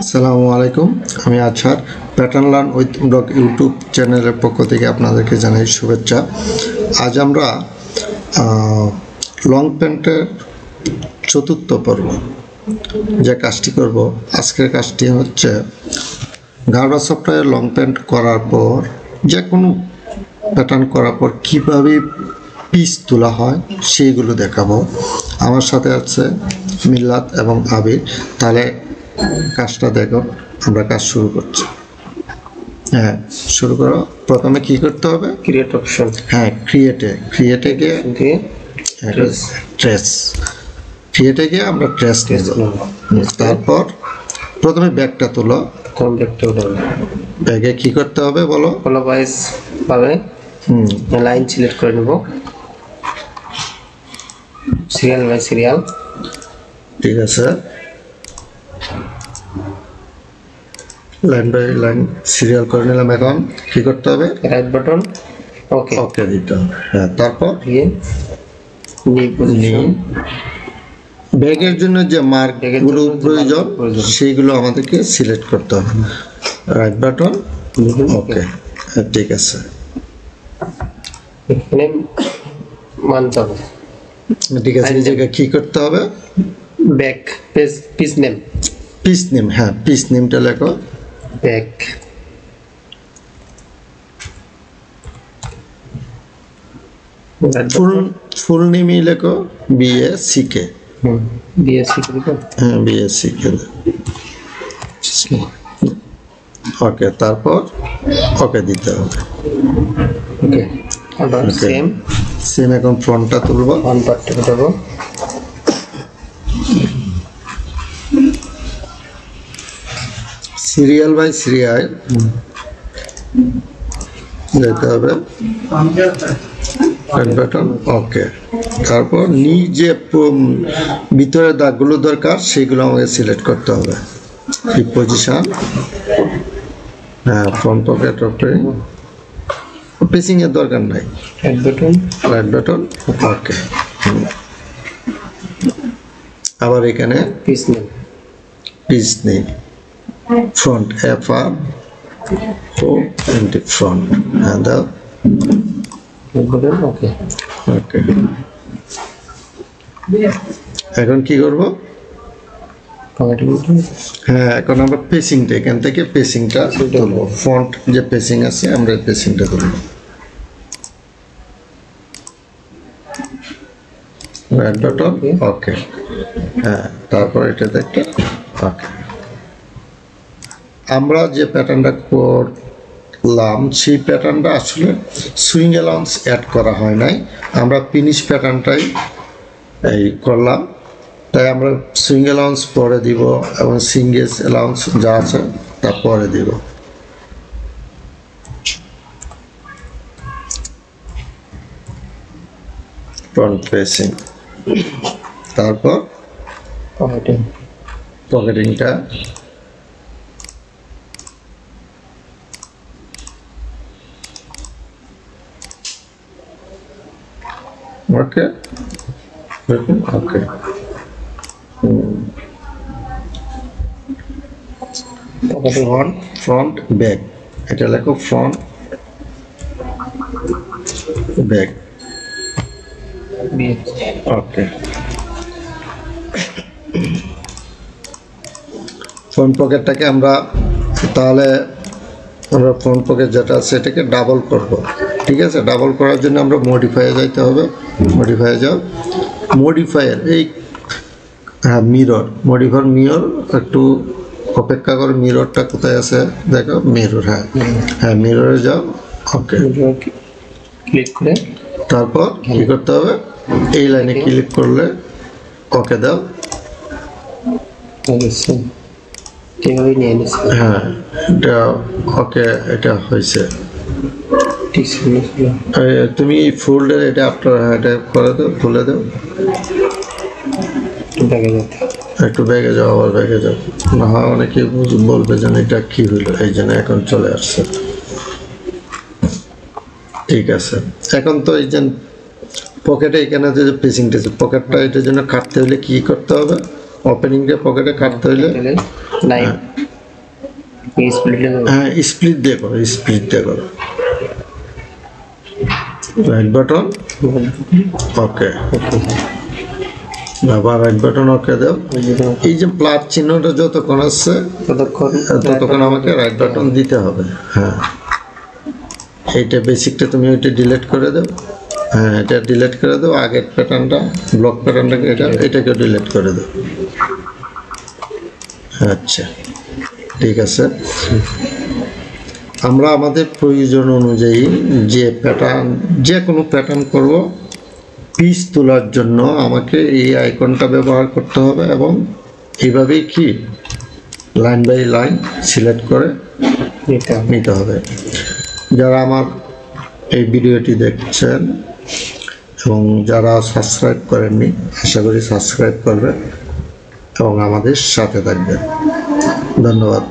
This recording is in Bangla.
আসসালামু আলাইকুম, আমি আছার। Pattern learn with blog YouTube চ্যানেলের পক্ষ থেকে আপনাদেরকে জানাই শুভেচ্ছা। আজ আমরা লং প্যান্টের চতুর্থ পর্ব যে কাজটি করব, আজকের কাজটি হচ্ছে গার্ডা সফটওয়্যার লং প্যান্ট করার পর যে কোনো প্যাটার্ন করার পর কীভাবে পিস তোলা হয় সেইগুলো দেখাবো। আমার সাথে আছে মিল্লাত এবং আবির। তাহলে কাজটা দেখো, আমরা কাজ শুরু করছি। হ্যাঁ, শুরু করো। প্রথমে কি করতে হবে? Create option. হ্যাঁ, ক্রিয়েটে গিয়ে ট্রেস, ক্রিয়েটে গিয়ে আমরা ট্রেস নেব। তারপর প্রথমে ব্যাগটা তোলো। ব্যাগে কি করতে হবে বলো? ওয়াইজ পাবে, লাইন সিলেক্ট করে নেব, সিরিয়াল বাই সিরিয়াল। ঠিক আছে, লাইন বাই লাইন সিরিয়াল করে নিলাম। এখন কি করতে হবে? রাইট বাটন ওকে ওকে দিতে হবে। হ্যাঁ, তারপর ব্যাগের জন্য যে মার্কগুলো প্রয়োজন সেইগুলো আমাদেরকে সিলেক্ট করতে হবে। রাইট বাটন ওকে, ঠিক আছে। এখানে মানতে হবে, ঠিক আছে। এই জায়গায় কি করতে হবে? Back page piece name, piece name. হ্যাঁ, পিস নেমটা লেখো। ব্যাক ফুল নেমই লেখো, বিএসসিকে। বিএসসি দিব। হ্যাঁ, বিএসসিকে। ওকে, তারপর ওকে দিতে হবে। ওকে, আবার সেম সেম। এখন ফ্রন্টটা তুলবো, ওয়ান পার্টটা দেব। সিরিয়াল বাই সিরিয়াল যেতে হবে। বাটন ওকে। তারপর নিজে ভিতরে দাগগুলো দরকার সেগুলো আমাকে সিলেক্ট করতে হবে। এই পজিশন, হ্যাঁ, ফ্রন্ট পকেট ওপেন, পেসিং এর দরকার নাই। রাইট বাটন ওকে। আবার এখানে পিস নেই, ফ্রন্ট FR ও ফ্রন্ট। হ্যাঁ, দাও ওকে ওকে। এখন কি করব? হ্যাঁ, এখন আমরা পেসিংটা এখান থেকে পেসিংটা তুলবো। ফ্রন্ট যে পেসিং আছে আমরা পেসিংটা তুলবো। রাইট বাটন ওকে। হ্যাঁ, তারপর এটাতে একটা ওকে। আমরা যে প্যাটার্নটা করলাম সেই প্যাটার্নটা আসলে সুইং অ্যালাউন্স অ্যাড করা হয় নাই, আমরা ফিনিশ প্যাটার্নটাই এই করলাম। তাই আমরা সুইং অ্যালাউন্স পরে দিব এবং সিঙ্গেজ অ্যালাউন্স যা আছে তা পরে দিব। ফ্রন্ট ফেসিং, তারপর পকেটিংটা ওকে ওকে। ফ্রন্ট ব্যাক, এটা লেখো ফ্রন্ট ব্যাক ওকে। ফ্রন্ট পকেটটাকে আমরা তাহলে ফ্রন্ট পকেট যেটা আছে সেটাকে ডাবল করব। ঠিক আছে, ডাবল করার জন্য আমরা মডিফাইয়ে যাইতে হবে। মডিফাইয়ে যাও, মডিফায়ার এই হ্যাঁ মিরর, মিরর একটু অপেক্ষা করে। মিররটা কোথায় আছে দেখো, মিরর। হ্যাঁ হ্যাঁ, মিররে যাও ওকে। ক্লিক করে তারপর কি করতে হবে? এই লাইনে ক্লিক করলে ওকে দাও। হ্যাঁ, এটা ওকে, এটা হয়েছে। তুমি ফোল্ডার এটা আপনার এটা করে দাও, খুলে দাও। একটু ব্যাগে যাও, আবার ব্যাগে যাও। না হয় অনেকে বলবে যেন এটা কি হইলো, এই জন্য এখন চলে আসছে। ঠিক আছে, এখন তো এই যে পকেটে এখানে যে পেসিংটা, পকেটটা এটার জন্য কাটতে হলে কি করতে হবে? ওপেনিংটা পকেটে কাটতে হইলে লাইন স্প্লিট হ্যাঁ স্প্লিট দিয়ে করো, স্প্লিট দিয়ে করো। রাইট বাটন ওকে, আবার রাইট বাটন ওকে দাও। এই যে প্লাস চিহ্নটা যতক্ষণ আসছে ততক্ষণ আমাকে রাইট বাটন দিতে হবে। হ্যাঁ এইটা বেসিকটা তুমি ওইটা ডিলিট করে দাও। হ্যাঁ এটা ডিলিট করে দাও, আগের প্যাটার্নটা ব্লক প্যাটার্নটাকে এটাকে ডিলিট করে দাও। আচ্ছা ঠিক আছে, আমরা আমাদের প্রয়োজন অনুযায়ী যে প্যাটার্ন, যে কোনো প্যাটার্ন করব, পিস তোলার জন্য আমাকে এই আইকনটা ব্যবহার করতে হবে এবং এইভাবেই কি লাইন বাই লাইন সিলেক্ট করে নিতে হবে। যারা আমার এই ভিডিওটি দেখছেন এবং যারা সাবস্ক্রাইব করেননি, আশা করি সাবস্ক্রাইব করবেন এবং আমাদের সাথে থাকবেন। ধন্যবাদ।